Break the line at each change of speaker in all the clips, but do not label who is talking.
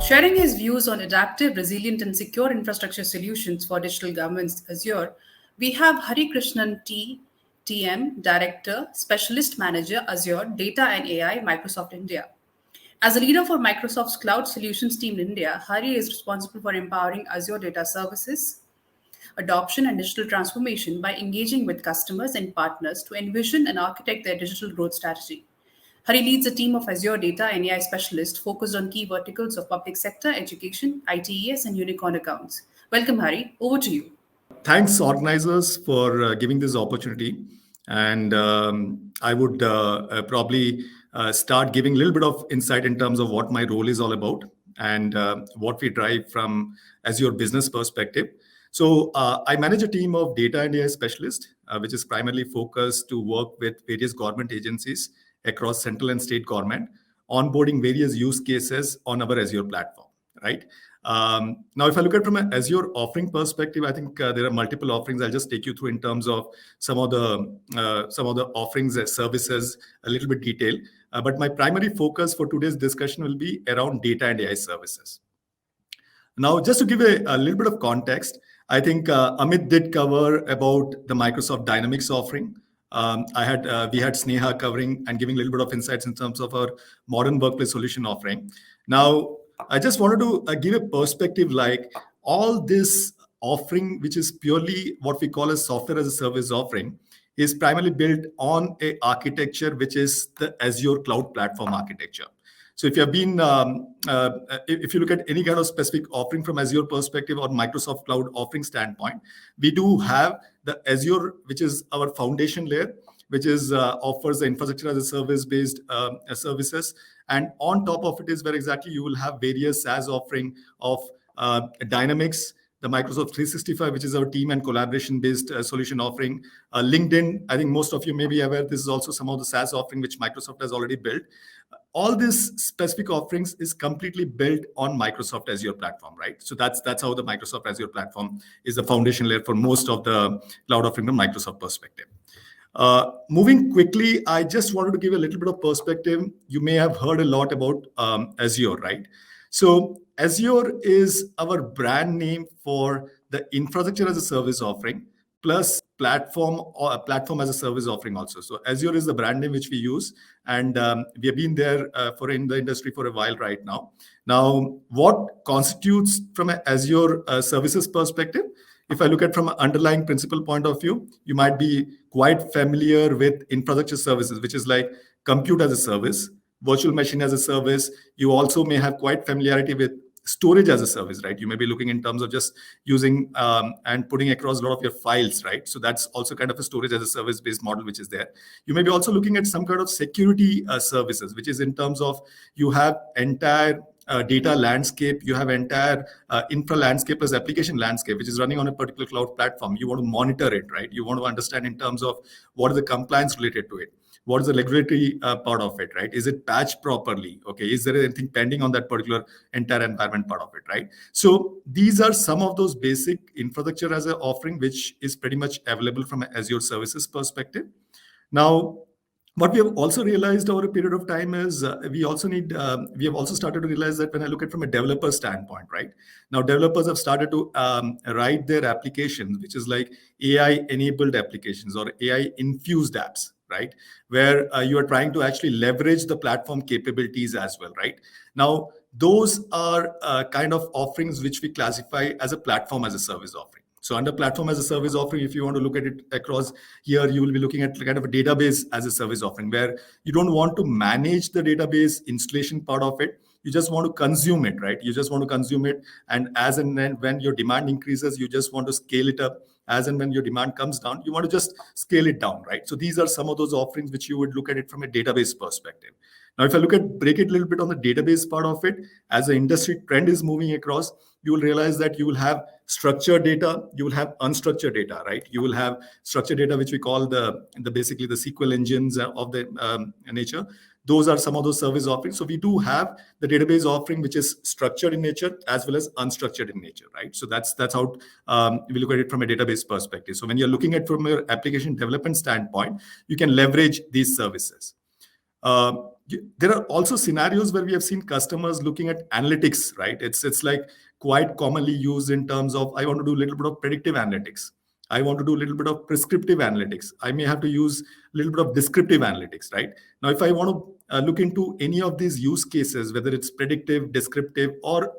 Sharing his views on adaptive, resilient, and secure infrastructure solutions for digital governments Azure, we have Hari Krishnan TM, Director, Specialist Manager, Azure, Data and AI, Microsoft India. As a leader for Microsoft's cloud solutions team in India, Hari is responsible for empowering Azure data services, adoption, and digital transformation by engaging with customers and partners to envision and architect their digital growth strategy. Hari leads a team of Azure data and AI specialists focused on key verticals of public sector, education, ITES, and unicorn accounts. Welcome, Hari. Over to you.
Thanks, organizers, for giving this opportunity. And I would probably start giving a little bit of insight in terms of what my role is all about and what we drive from Azure business perspective. So I manage a team of data and AI specialists, which is primarily focused to work with various government agencies across central and state government, onboarding various use cases on our Azure platform, right? Now, if I look at from an Azure offering perspective, I think there are multiple offerings. I'll just take you through in terms of some of the offerings as services, a little bit detail. But my primary focus for today's discussion will be around data and AI services. Now, just to give a little bit of context, I think Amit did cover about the Microsoft Dynamics offering. We had Sneha covering and giving a little bit of insights in terms of our modern workplace solution offering. Now, I just wanted to give a perspective like all this offering, which is purely what we call a software as a service offering, is primarily built on a architecture which is the Azure cloud platform architecture. So if you have been, if you look at any kind of specific offering from Azure perspective or Microsoft Cloud offering standpoint, we do have the Azure, which is our foundation layer, which is offers the infrastructure as a service based services. And on top of it is where exactly you will have various SaaS offering of Dynamics, the Microsoft 365, which is our team and collaboration based solution offering. LinkedIn, I think most of you may be aware, this is also some of the SaaS offering which Microsoft has already built. All these specific offerings is completely built on Microsoft Azure platform, right? So that's how the Microsoft Azure platform is the foundation layer for most of the cloud offering from Microsoft perspective. Moving quickly, I just wanted to give a little bit of perspective. You may have heard a lot about Azure, right? So Azure is our brand name for the infrastructure as a service offering, plus platform or a platform as a service offering also. So Azure is the brand name which we use, and we have been there for in the industry for a while right now. Now, what constitutes from an Azure services perspective? If I look at from an underlying principle point of view, you might be quite familiar with infrastructure services, which is like compute as a service, virtual machine as a service. You also may have quite familiarity with storage as a service, right? You may be looking in terms of just using and putting across a lot of your files, right? So that's also kind of a storage as a service based model, which is there. You may be also looking at some kind of security services, which is in terms of you have entire data landscape, you have entire infra landscape as application landscape, which is running on a particular cloud platform. You want to monitor it, right? You want to understand in terms of what is the compliance related to it. What is the regulatory part of it, right? Is it patched properly? Okay, is there anything pending on that particular entire environment part of it, right? So these are some of those basic infrastructure as an offering, which is pretty much available from an Azure services perspective. Now, what we have also realized over a period of time is we have also started to realize that when I look at from a developer standpoint, right? Now, developers have started to write their applications, which is like AI-enabled applications or AI-infused apps, right? Where you are trying to actually leverage the platform capabilities as well, right? Now, those are kind of offerings which we classify as a platform as a service offering. So under platform as a service offering, if you want to look at it across here, you will be looking at kind of a database as a service offering where you don't want to manage the database installation part of it. You just want to consume it, right? You just want to consume it. And as and when your demand increases, you just want to scale it up. As and when your demand comes down, you want to just scale it down, right? So these are some of those offerings which you would look at it from a database perspective. Now, if I break it a little bit on the database part of it, as the industry trend is moving across, you will realize that you will have structured data, you will have unstructured data, right? You will have structured data, which we call basically the SQL engines of the nature. Those are some of those service offerings. So we do have the database offering, which is structured in nature as well as unstructured in nature, right? So that's how we look at it from a database perspective. So when you're looking at from your application development standpoint, you can leverage these services. There are also scenarios where we have seen customers looking at analytics, right? It's like quite commonly used in terms of, I want to do a little bit of predictive analytics. I want to do a little bit of prescriptive analytics. I may have to use a little bit of descriptive analytics, right? Now, if I want to look into any of these use cases, whether it's predictive, descriptive, or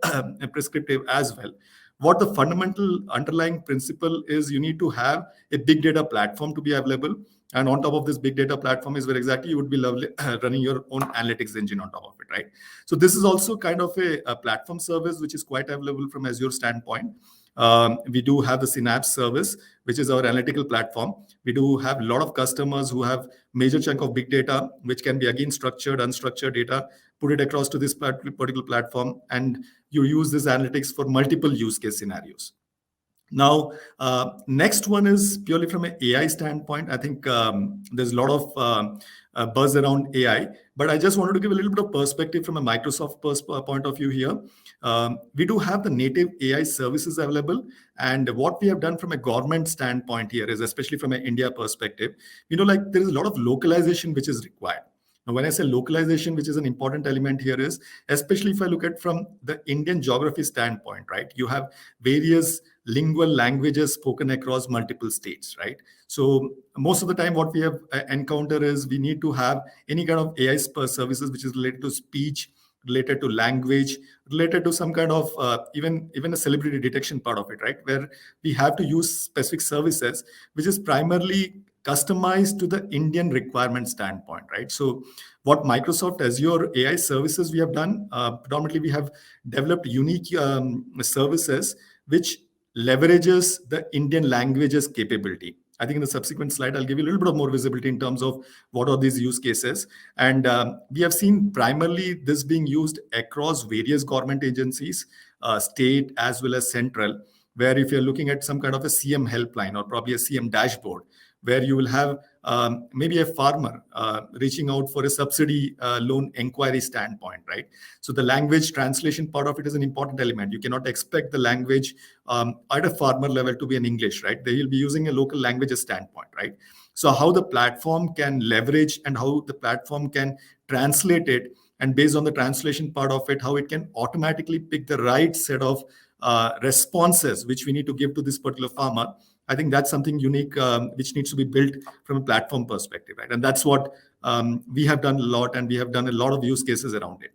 prescriptive as well, what the fundamental underlying principle is, you need to have a big data platform to be available. And on top of this big data platform is where exactly you would be lovely, running your own analytics engine on top of it, right? So this is also kind of a platform service which is quite available from Azure standpoint. We do have the Synapse service, which is our analytical platform. We do have a lot of customers who have major chunk of big data, which can be again structured, unstructured data, put it across to this particular platform, and you use this analytics for multiple use case scenarios. Now, next one is purely from an AI standpoint. I think there's a lot of buzz around AI, but I just wanted to give a little bit of perspective from a Microsoft point of view here. We do have the native AI services available, and what we have done from a government standpoint here is, especially from an India perspective, like there is a lot of localization which is required. Now, when I say localization, which is an important element here, is especially if I look at from the Indian geography standpoint, right? You have various lingual languages spoken across multiple states, right? So most of the time, what we have encountered is we need to have any kind of AI services which is related to speech, related to language, related to some kind of even a celebrity detection part of it, right? Where we have to use specific services, which is primarily customized to the Indian requirement standpoint, right? So what Microsoft Azure AI services we have done, predominantly we have developed unique services which leverages the Indian languages capability. I think in the subsequent slide, I'll give you a little bit of more visibility in terms of what are these use cases. And we have seen primarily this being used across various government agencies, state as well as central, where if you're looking at some kind of a CM helpline or probably a CM dashboard, where you will have maybe a farmer reaching out for a subsidy loan inquiry standpoint, right? So the language translation part of it is an important element. You cannot expect the language at a farmer level to be in English, right? They will be using a local languages standpoint, right? So how the platform can leverage and how the platform can translate it, and based on the translation part of it, how it can automatically pick the right set of responses which we need to give to this particular farmer. I think that's something unique which needs to be built from a platform perspective, right? And that's what we have done a lot, and we have done a lot of use cases around it.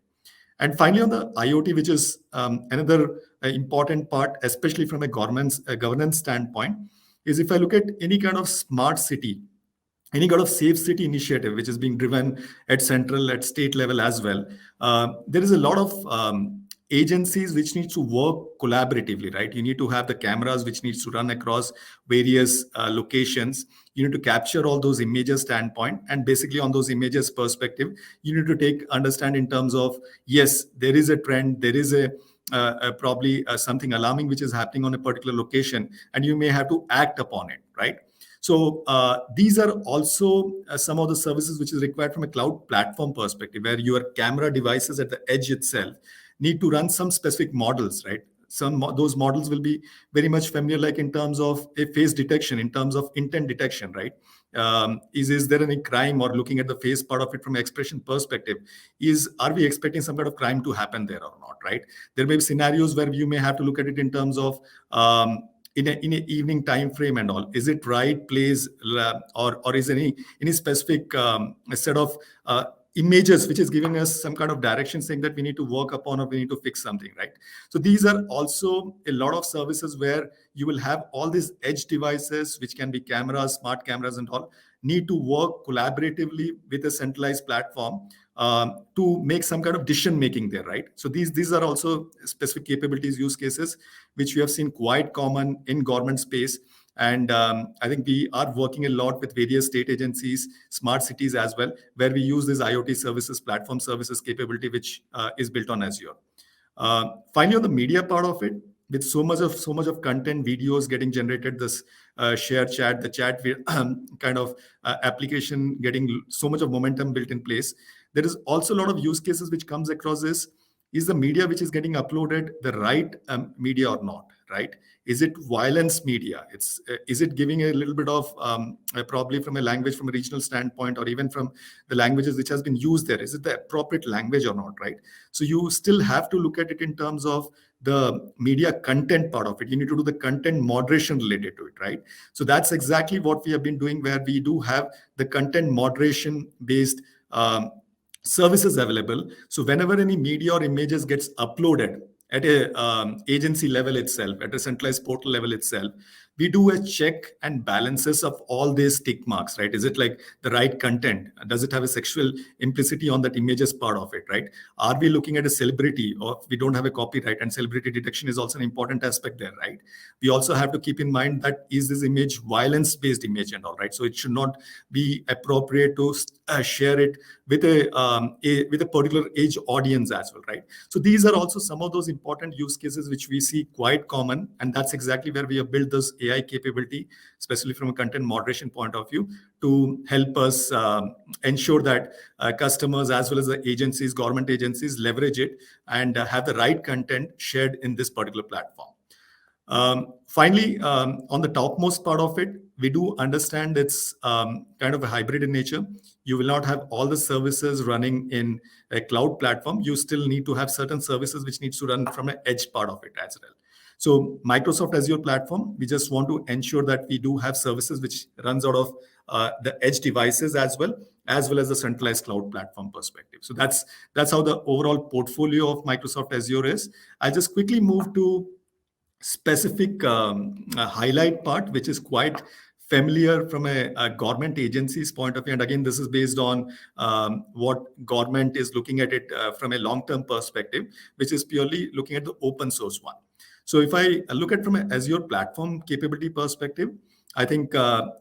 And finally, on the IoT, which is another important part, especially from a governance standpoint, is if I look at any kind of smart city, any kind of safe city initiative which is being driven at central, at state level as well, there is a lot of agencies which need to work collaboratively, right? You need to have the cameras which needs to run across various locations. You need to capture all those images standpoint, and basically on those images perspective, you need to understand in terms of, yes, there is a trend, there is probably something alarming which is happening on a particular location, and you may have to act upon it, right? So these are also some of the services which is required from a cloud platform perspective, where your camera devices at the edge itself need to run some specific models, right? Those models will be very much familiar, like in terms of a face detection, in terms of intent detection, right? Is there any crime, or looking at the face part of it from an expression perspective, are we expecting some kind of crime to happen there or not, right? There may be scenarios where you may have to look at it in terms of in an evening time frame and all. Is it right place, or is any specific set of images which is giving us some kind of direction saying that we need to work upon or we need to fix something, right? So these are also a lot of services where you will have all these edge devices, which can be cameras, smart cameras and all, need to work collaboratively with a centralized platform to make some kind of decision making there, right? So these are also specific capabilities, use cases, which we have seen quite common in government space. And I think we are working a lot with various state agencies, smart cities as well, where we use this IoT services, platform services capability, which is built on Azure. Finally, on the media part of it, with so much of content, videos getting generated, this share chat, the chat kind of application getting so much of momentum built in place, there is also a lot of use cases which comes across this. is the media which is getting uploaded the right media or not, right? Is it violence media? Is it giving a little bit of probably from a language, from a regional standpoint, or even from the languages which has been used there? Is it the appropriate language or not, right? So you still have to look at it in terms of the media content part of it. You need to do the content moderation related to it, right? So that's exactly what we have been doing, where we do have the content moderation based services available. So whenever any media or images gets uploaded at a agency level itself, at a centralized portal level itself, we do a check and balances of all these tick marks, right? Is it like the right content? Does it have a sexual implicity on that images part of it, right? Are we looking at a celebrity, or we don't have a copyright, and celebrity detection is also an important aspect there, right? We also have to keep in mind that is this image violence based image and all, right? So it should not be appropriate to share it with a particular age audience as well, right? So these are also some of those important use cases which we see quite common, and that's exactly where we have built this AI capability, especially from a content moderation point of view, to help us ensure that customers as well as the agencies, government agencies, leverage it and have the right content shared in this particular platform. Finally, on the topmost part of it, we do understand it's kind of a hybrid in nature. You will not have all the services running in a cloud platform. You still need to have certain services which needs to run from an edge part of it as well. So Microsoft Azure platform, we just want to ensure that we do have services which runs out of the edge devices as well as the centralized cloud platform perspective. So that's how the overall portfolio of Microsoft Azure is. I'll just quickly move to specific highlight part, which is quite familiar from a government agency's point of view. And again, this is based on what government is looking at it from a long-term perspective, which is purely looking at the open source one. So if I look at from an Azure platform capability perspective, I think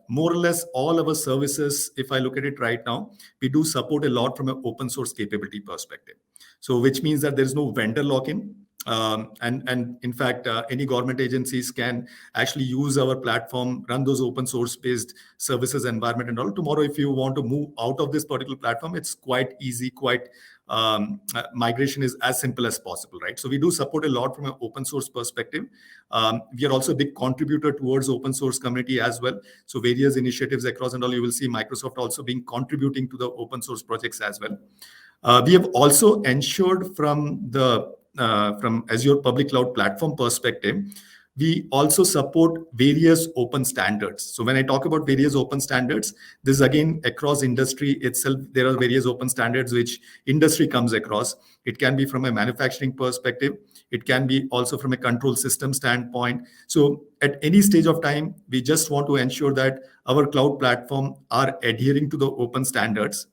more or less all our services, if I look at it right now, we do support a lot from an open source capability perspective. So which means that there is no vendor lock-in. And in fact, any government agencies can actually use our platform, run those open source based services environment and all. Tomorrow, if you want to move out of this particular platform, it's quite easy, migration is as simple as possible, right? So we do support a lot from an open source perspective. We are also a big contributor towards open source community as well. So various initiatives across and all, you will see Microsoft also being contributing to the open source projects as well. We have also ensured from Azure Public Cloud Platform perspective, we also support various open standards. So when I talk about various open standards, this is again across industry itself. There are various open standards which industry comes across. It can be from a manufacturing perspective. It can be also from a control system standpoint. So at any stage of time, we just want to ensure that our cloud platform are adhering to the open standards.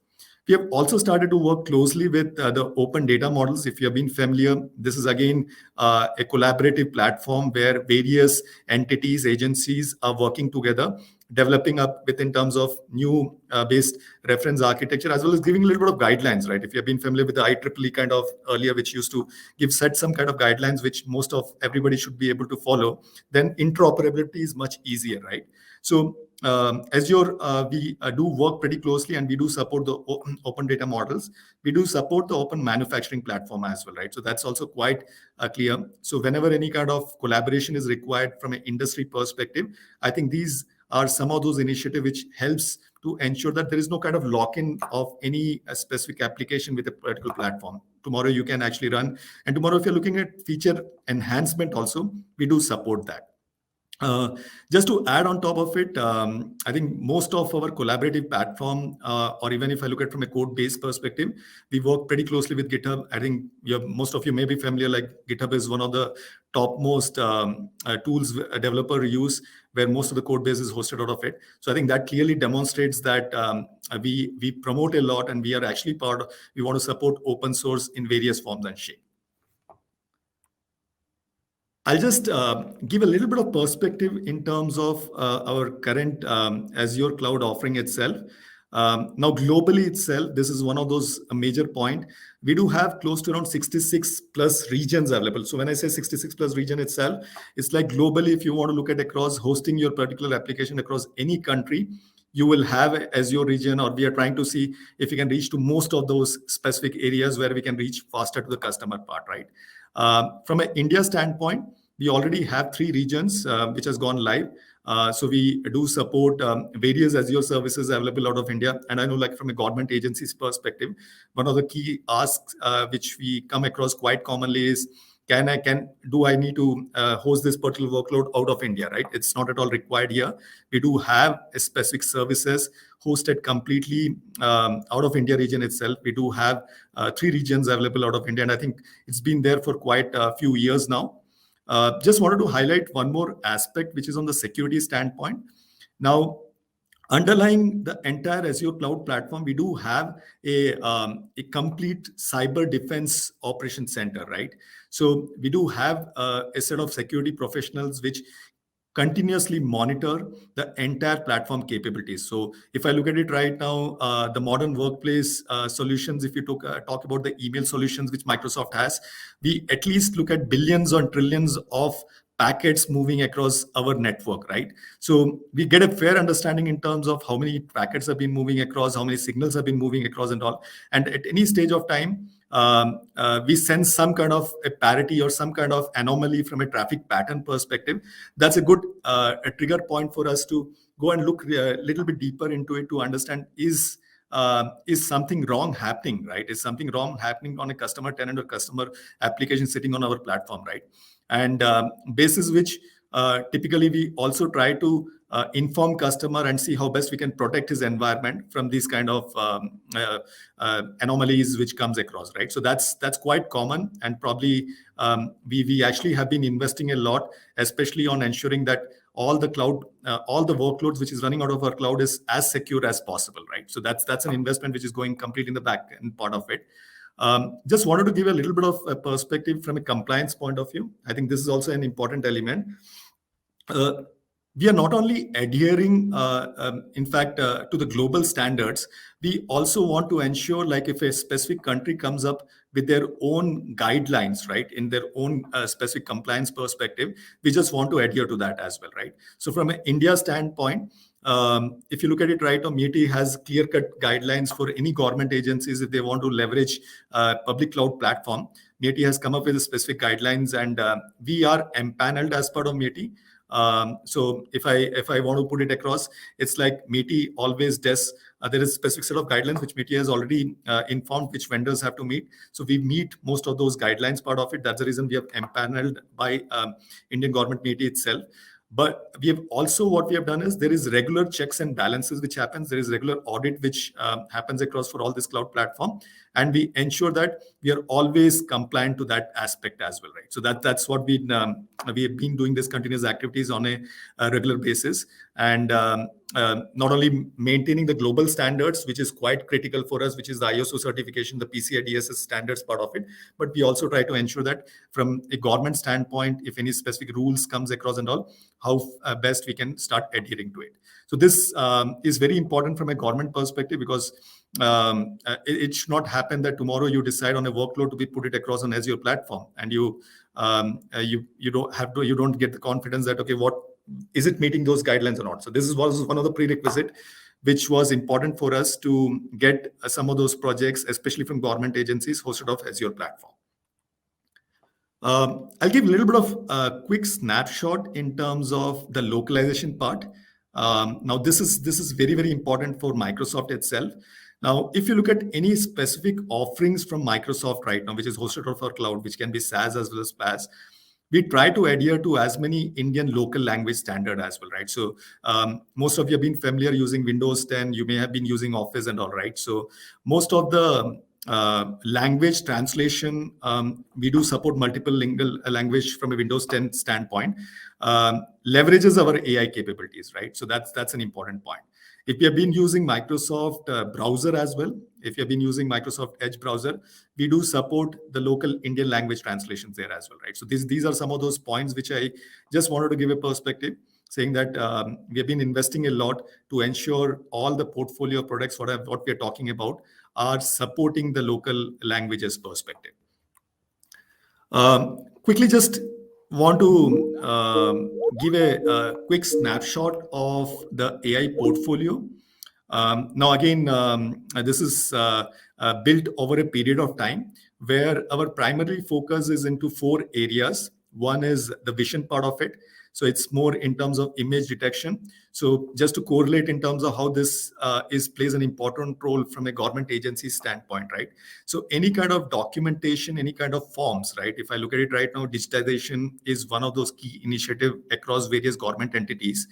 We have also started to work closely with the open data models. If you have been familiar, this is again a collaborative platform where various entities, agencies are working together, developing up within terms of new based reference architecture, as well as giving a little bit of guidelines, right? If you have been familiar with the IEEE kind of earlier, which used to set some kind of guidelines, which most of everybody should be able to follow, then interoperability is much easier, right? So Azure, we do work pretty closely, and we do support the open data models. We do support the open manufacturing platform as well, right? So that's also quite clear. So whenever any kind of collaboration is required from an industry perspective, I think these are some of those initiatives which helps to ensure that there is no kind of lock-in of any specific application with a particular platform. Tomorrow you can actually run, and tomorrow if you're looking at feature enhancement also, we do support that. Just to add on top of it, I think most of our collaborative platform, or even if I look at from a code-based perspective, we work pretty closely with GitHub. I think most of you may be familiar, like GitHub is one of the topmost tools a developer use, where most of the code base is hosted out of it. So I think that clearly demonstrates that we promote a lot, and we are actually we want to support open source in various forms and shape. I'll just give a little bit of perspective in terms of our current Azure cloud offering itself. Now, globally itself, this is one of those major point. We do have close to around 66 plus regions available. So when I say 66 plus region itself, it's like globally, if you want to look at across hosting your particular application across any country, you will have Azure region, or we are trying to see if we can reach to most of those specific areas where we can reach faster to the customer part, right? From an India standpoint, we already have 3 regions which has gone live. So we do support various Azure services available out of India. And I know, like from a government agency's perspective, one of the key asks which we come across quite commonly is, do I need to host this particular workload out of India, right? It's not at all required here. We do have a specific services hosted completely out of India region itself. We do have 3 regions available out of India, and I think it's been there for quite a few years now. Just wanted to highlight one more aspect, which is on the security standpoint. Now, underlying the entire Azure cloud platform, we do have a complete cyber defense operation center, right? So we do have a set of security professionals which continuously monitor the entire platform capabilities. So if I look at it right now, the modern workplace solutions, if you talk about the email solutions which Microsoft has, we at least look at billions or trillions of packets moving across our network, right? So we get a fair understanding in terms of how many packets have been moving across, how many signals have been moving across and all. And at any stage of time, we sense some kind of a parity or some kind of anomaly from a traffic pattern perspective. That's a good a trigger point for us to go and look a little bit deeper into it to understand is something wrong happening, right? Is something wrong happening on a customer tenant or customer application sitting on our platform, right? And basis which typically we also try to inform customer and see how best we can protect his environment from these kind of anomalies which comes across, right? So that's quite common, and probably we actually have been investing a lot, especially on ensuring that all the cloud, all the workloads which is running out of our cloud is as secure as possible, right? So that's an investment which is going complete in the back end part of it. Just wanted to give a little bit of a perspective from a compliance point of view. I think this is also an important element. We are not only adhering, in fact, to the global standards, we also want to ensure, like if a specific country comes up with their own guidelines, right, in their own specific compliance perspective, we just want to adhere to that as well, right? So from an India standpoint, if you look at it right now, MeitY has clear-cut guidelines for any government agencies if they want to leverage public cloud platform. MeitY has come up with specific guidelines, and we are empaneled as part of MeitY. So if I want to put it across, it's like MeitY always does. There is a specific set of guidelines which MeitY has already informed which vendors have to meet. So we meet most of those guidelines part of it. That's the reason we have empaneled by Indian government MeitY itself. But we have also, what we have done is there is regular checks and balances which happens. There is regular audit which happens across for all this cloud platform, and we ensure that we are always compliant to that aspect as well, right? So that's what we have been doing this continuous activities on a regular basis, and not only maintaining the global standards, which is quite critical for us, which is the ISO certification, the PCI DSS standards part of it, but we also try to ensure that from a government standpoint, if any specific rules comes across and all, how best we can start adhering to it. So this is very important from a government perspective, because it should not happen that tomorrow you decide on a workload to be put it across on Azure platform, and you don't get the confidence that, okay, what is it meeting those guidelines or not? So this was one of the prerequisite which was important for us to get some of those projects, especially from government agencies, hosted off Azure platform. I'll give a little bit of a quick snapshot in terms of the localization part. Now, this is very, very important for Microsoft itself. Now, if you look at any specific offerings from Microsoft right now, which is hosted off our cloud, which can be SaaS as well as PaaS, we try to adhere to as many Indian local language standard as well, right? So most of you have been familiar using Windows 10. You may have been using Office and all, right? So most of the language translation, we do support multiple lingual language from a Windows 10 standpoint, leverages our AI capabilities, right? So that's an important point. If you have been using Microsoft browser as well, if you have been using Microsoft Edge browser, we do support the local Indian language translations there as well, right? So these are some of those points which I just wanted to give a perspective, saying that we have been investing a lot to ensure all the portfolio of products, what we are talking about, are supporting the local languages perspective. Quickly, just want to give a quick snapshot of the AI portfolio. Now, again, this is built over a period of time where our primary focus is into 4 areas. One is the vision part of it. So it's more in terms of image detection. So just to correlate in terms of how this plays an important role from a government agency standpoint, right? So any kind of documentation, any kind of forms, right? If I look at it right now, digitization is one of those key initiatives across various government entities.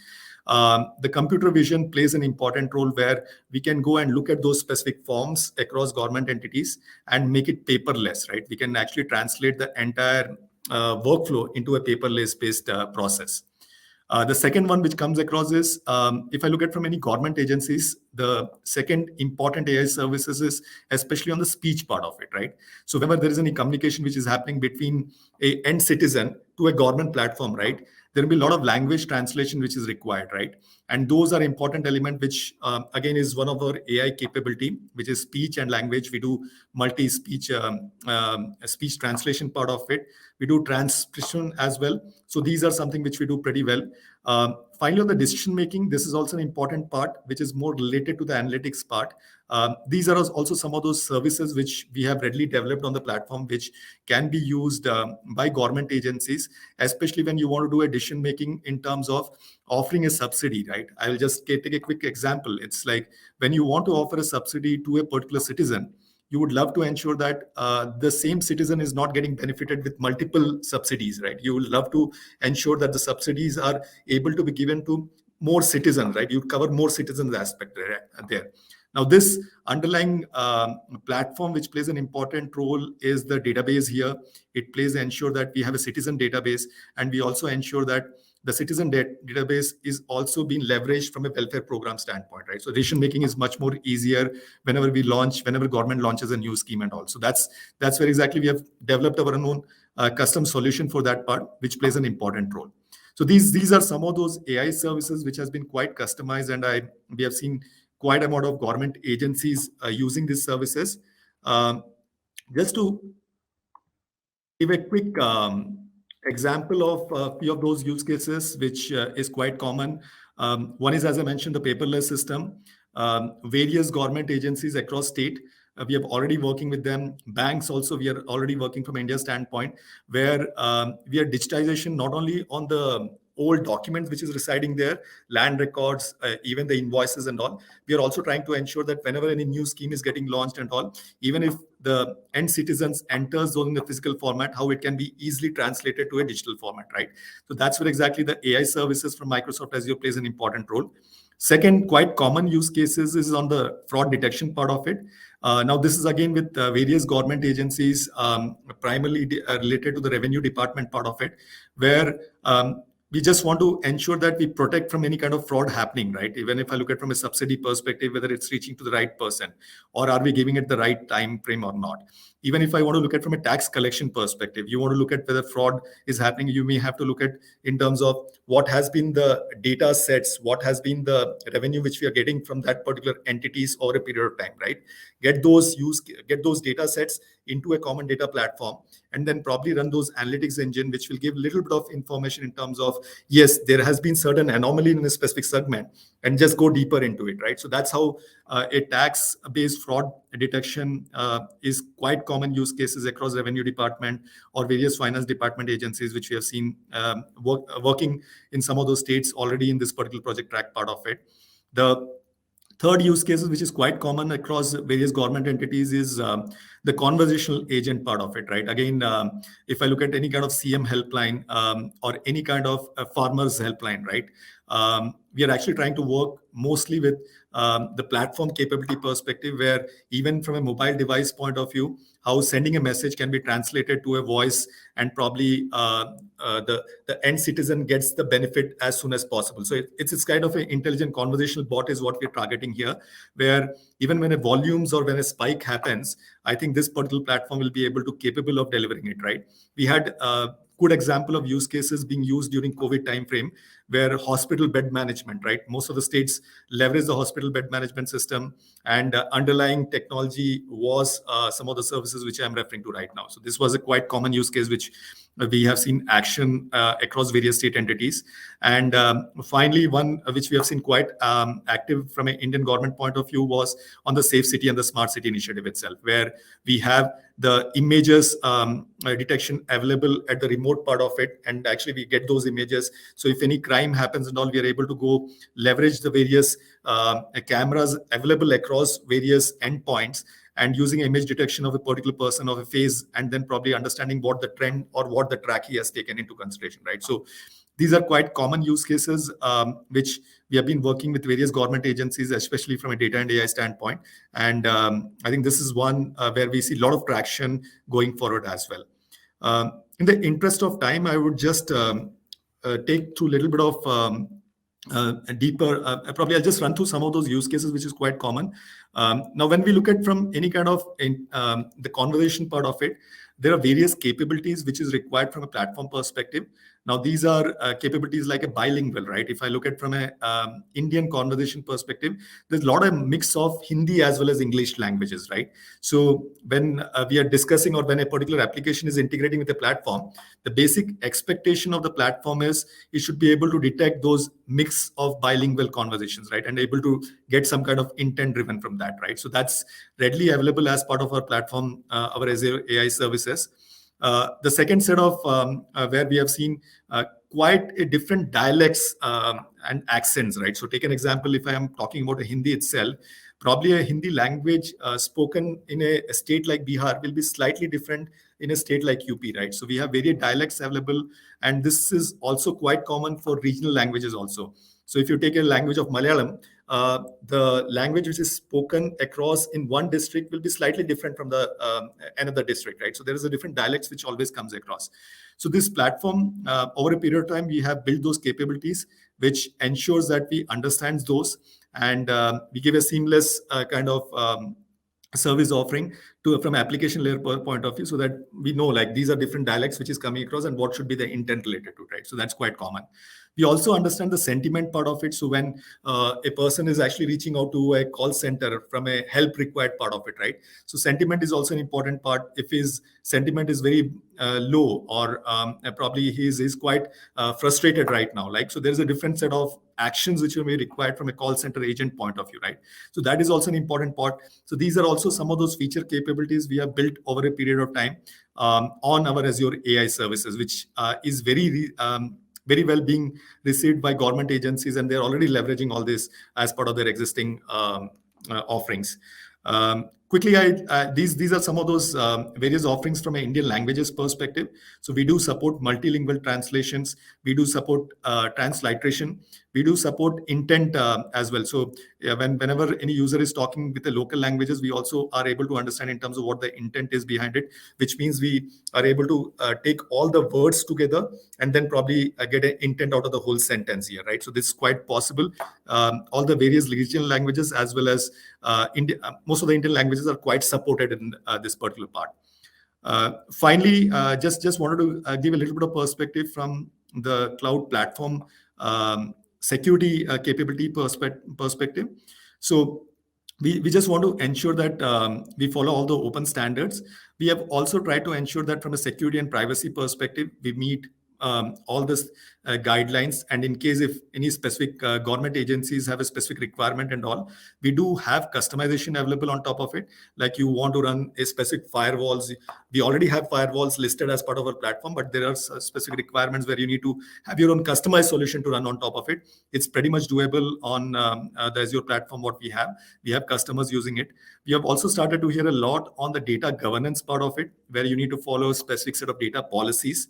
The computer vision plays an important role where we can go and look at those specific forms across government entities and make it paperless, right? We can actually translate the entire workflow into a paperless based process. The second one which comes across is, if I look at from any government agencies, the second important AI services is especially on the speech part of it, right? So whenever there is any communication which is happening between a end citizen to a government platform, right, there will be a lot of language translation which is required, right? And those are important element which, again, is one of our AI capability, which is speech and language. We do multi-speech speech translation part of it. We do transcription as well. So these are something which we do pretty well. Finally, on the decision making, this is also an important part, which is more related to the analytics part. These are also some of those services which we have readily developed on the platform, which can be used by government agencies, especially when you want to do a decision making in terms of offering a subsidy, right? I'll just take a quick example. It's like when you want to offer a subsidy to a particular citizen, you would love to ensure that the same citizen is not getting benefited with multiple subsidies, right? You would love to ensure that the subsidies are able to be given to more citizens, right? You cover more citizens aspect there. Now, this underlying platform, which plays an important role, is the database here. It plays ensure that we have a citizen database, and we also ensure that the citizen database is also being leveraged from a welfare program standpoint, right? So decision making is much more easier whenever government launches a new scheme and all. So that's where exactly we have developed our own custom solution for that part, which plays an important role. So these are some of those AI services which has been quite customized, and we have seen quite a amount of government agencies using these services. Just to give a quick example of a few of those use cases, which is quite common. One is, as I mentioned, the paperless system. Various government agencies across state, we have already working with them. Banks also, we are already working from India standpoint, where we are digitization not only on the old documents which is residing there, land records, even the invoices and all. We are also trying to ensure that whenever any new scheme is getting launched and all, even if the end citizens enters those in the physical format, how it can be easily translated to a digital format, right? So that's where exactly the AI services from Microsoft Azure plays an important role. Second, quite common use cases is on the fraud detection part of it. Now, this is again with various government agencies, primarily related to the revenue department part of it, where we just want to ensure that we protect from any kind of fraud happening, right? Even if I look at from a subsidy perspective, whether it's reaching to the right person, or are we giving it the right time frame or not? Even if I want to look at from a tax collection perspective, you want to look at whether fraud is happening, you may have to look at in terms of what has been the data sets, what has been the revenue which we are getting from that particular entities over a period of time, right? Get those data sets into a common data platform, and then probably run those analytics engine, which will give a little bit of information in terms of, yes, there has been certain anomaly in a specific segment, and just go deeper into it, right? So that's how a tax-based fraud detection is quite common use cases across revenue department or various finance department agencies, which we have seen working in some of those states already in this particular project track part of it. The third use cases, which is quite common across various government entities, is the conversational agent part of it, right? Again, if I look at any kind of CM helpline or any kind of farmers helpline, right? We are actually trying to work mostly with the platform capability perspective, where even from a mobile device point of view, how sending a message can be translated to a voice, and probably the end citizen gets the benefit as soon as possible. So it's kind of an intelligent conversational bot is what we're targeting here, where even when a volumes or when a spike happens, I think this particular platform will be able to capable of delivering it, right? We had good example of use cases being used during COVID timeframe, where hospital bed management, right? Most of the states leverage the hospital bed management system, and underlying technology was some of the services which I'm referring to right now. So this was a quite common use case which we have seen action across various state entities. And finally, one which we have seen quite active from an Indian government point of view was on the Safe City and the Smart City initiative itself, where we have the images detection available at the remote part of it, and actually we get those images. So if any crime happens and all, we are able to go leverage the various cameras available across various endpoints, and using image detection of a particular person, of a face, and then probably understanding what the trend or what the track he has taken into consideration, right? So these are quite common use cases which we have been working with various government agencies, especially from a data and AI standpoint. And I think this is one where we see a lot of traction going forward as well. In the interest of time, I would just take through a little bit of deeper, probably I'll just run through some of those use cases, which is quite common. Now, when we look at from any kind of the conversation part of it, there are various capabilities which is required from a platform perspective. Now, these are capabilities like a bilingual, right? If I look at from a Indian conversation perspective, there's a lot of mix of Hindi as well as English languages, right? So when we are discussing, or when a particular application is integrating with a platform, the basic expectation of the platform is it should be able to detect those mix of bilingual conversations, right? And able to get some kind of intent driven from that, right? So that's readily available as part of our platform, our Azure AI services. The second set of where we have seen quite a different dialects and accents, right? So take an example, if I am talking about a Hindi itself, probably a Hindi language spoken in a state like Bihar will be slightly different in a state like UP, right? So we have various dialects available, and this is also quite common for regional languages also. So if you take a language of Malayalam, the language which is spoken across in one district will be slightly different from the another district, right? So there is a different dialects which always comes across. So this platform, over a period of time, we have built those capabilities, which ensures that we understand those, and we give a seamless kind of service offering to from application layer point of view, so that we know like these are different dialects which is coming across and what should be the intent related to, right? So that's quite common. We also understand the sentiment part of it. So when a person is actually reaching out to a call center from a help required part of it, right? So sentiment is also an important part. If his sentiment is very low, or probably he's quite frustrated right now, like, so there's a different set of actions which will be required from a call center agent point of view, right? So that is also an important part. So these are also some of those feature capabilities we have built over a period of time on our Azure AI services, which is very well being received by government agencies, and they're already leveraging all this as part of their existing offerings. Quickly, these are some of those various offerings from an Indian languages perspective. So we do support multilingual translations. We do support transliteration. We do support intent as well. So whenever any user is talking with the local languages, we also are able to understand in terms of what the intent is behind it, which means we are able to take all the words together and then probably get an intent out of the whole sentence here, right? So this is quite possible. All the various regional languages as well as most of the Indian languages are quite supported in this particular part. Finally, just wanted to give a little bit of perspective from the cloud platform security capability perspective. So we just want to ensure that we follow all the open standards. We have also tried to ensure that from a security and privacy perspective, we meet all this guidelines, and in case if any specific government agencies have a specific requirement and all, we do have customization available on top of it. Like you want to run a specific firewalls, we already have firewalls listed as part of our platform, but there are specific requirements where you need to have your own customized solution to run on top of it. It's pretty much doable on the Azure platform. What we have customers using it. We have also started to hear a lot on the data governance part of it, where you need to follow a specific set of data policies.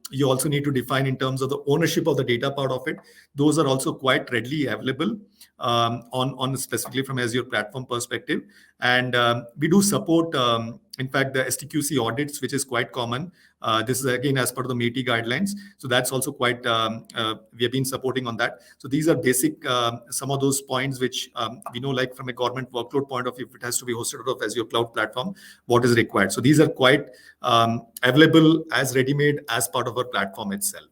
You also need to define in terms of the ownership of the data part of it. Those are also quite readily available on specifically from Azure platform perspective. And we do support, in fact, the STQC audits, which is quite common. This is again as per the METI guidelines. So that's also quite, we have been supporting on that. So these are basic, some of those points which we know, like from a government workload point of view, if it has to be hosted out of Azure cloud platform, what is required. So these are quite available as ready-made as part of our platform itself.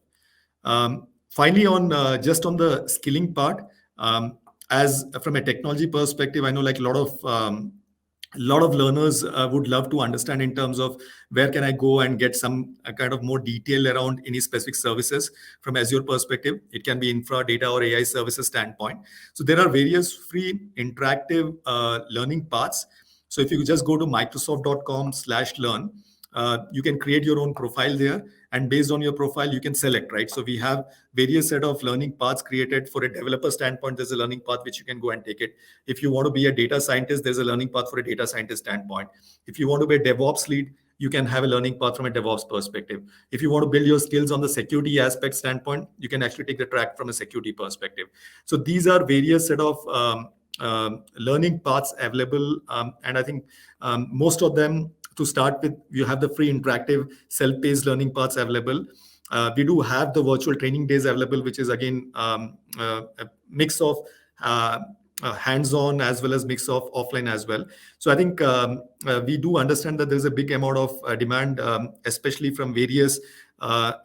Finally, on just on the skilling part, as from a technology perspective, I know like a lot of learners would love to understand in terms of where can I go and get some kind of more detail around any specific services from Azure perspective. It can be infra, data, or AI services standpoint. So there are various free interactive learning paths. So if you just go to microsoft.com/learn, you can create your own profile there, and based on your profile you can select, right? So we have various set of learning paths created. For a developer standpoint, there's a learning path which you can go and take it. If you want to be a data scientist, there's a learning path for a data scientist standpoint. If you want to be a DevOps lead, you can have a learning path from a DevOps perspective. If you want to build your skills on the security aspect standpoint, you can actually take the track from a security perspective. So these are various set of learning paths available, and I think most of them, to start with, you have the free interactive self-paced learning paths available. We do have the virtual training days available, which is again a mix of hands-on as well as mix of offline as well. So I think we do understand that there's a big amount of demand, especially from various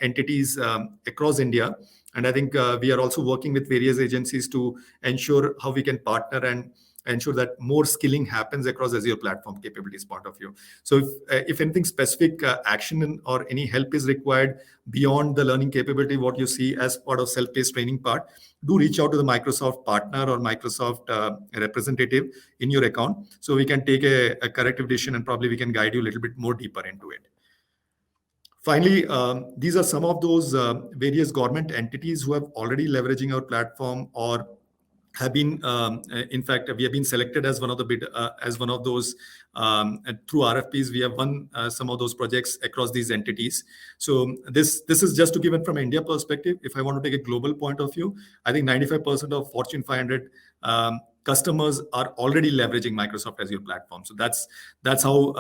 entities across India. And I think we are also working with various agencies to ensure how we can partner and ensure that more skilling happens across Azure platform capabilities point of view. So if anything specific action or any help is required beyond the learning capability, what you see as part of self-paced training part, do reach out to the Microsoft partner or Microsoft representative in your account, so we can take a corrective decision and probably we can guide you a little bit more deeper into it. Finally, these are some of those various government entities who have already leveraging our platform or have been, in fact, we have been selected as one of the bid, as one of those through RFPs. We have won some of those projects across these entities. So this is just to give it from an India perspective. If I want to take a global point of view, I think 95% of Fortune 500 customers are already leveraging Microsoft Azure platform. So that's how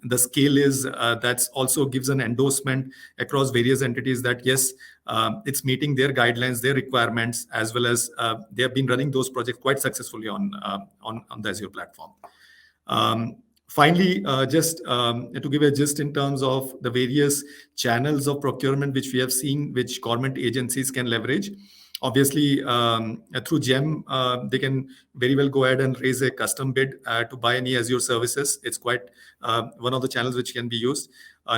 the scale is. That's also gives an endorsement across various entities that yes, it's meeting their guidelines, their requirements, as well as they have been running those projects quite successfully on the Azure platform. Finally, just to give a gist in terms of the various channels of procurement which we have seen, which government agencies can leverage. Obviously, through GEM, they can very well go ahead and raise a custom bid to buy any Azure services. It's quite one of the channels which can be used.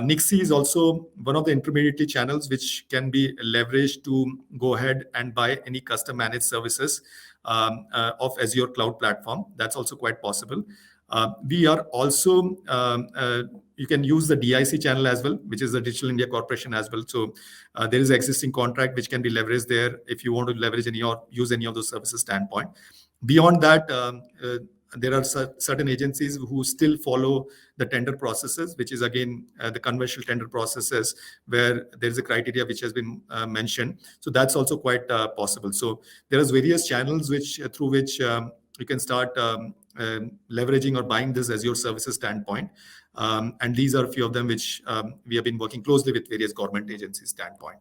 Nixie is also one of the intermediary channels which can be leveraged to go ahead and buy any custom managed services of Azure cloud platform. That's also quite possible. We are also, you can use the DIC channel as well, which is the Digital India Corporation as well. So there is an existing contract which can be leveraged there if you want to leverage any or use any of those services standpoint. Beyond that, there are certain agencies who still follow the tender processes, which is again the conventional tender processes where there is a criteria which has been mentioned. So that's also quite possible. So there is various channels which through which you can start leveraging or buying this Azure services standpoint. And these are a few of them which we have been working closely with various government agencies standpoint.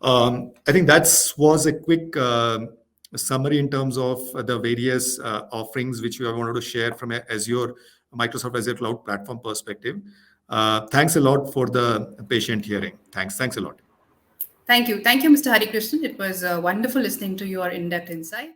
I think that was a quick summary in terms of the various offerings which we wanted to share from Azure, Microsoft Azure Cloud Platform perspective. Thanks a lot for the patient hearing. Thanks a lot.
Thank you, Mr. Hari Krishnan. It was wonderful listening to your in-depth insight.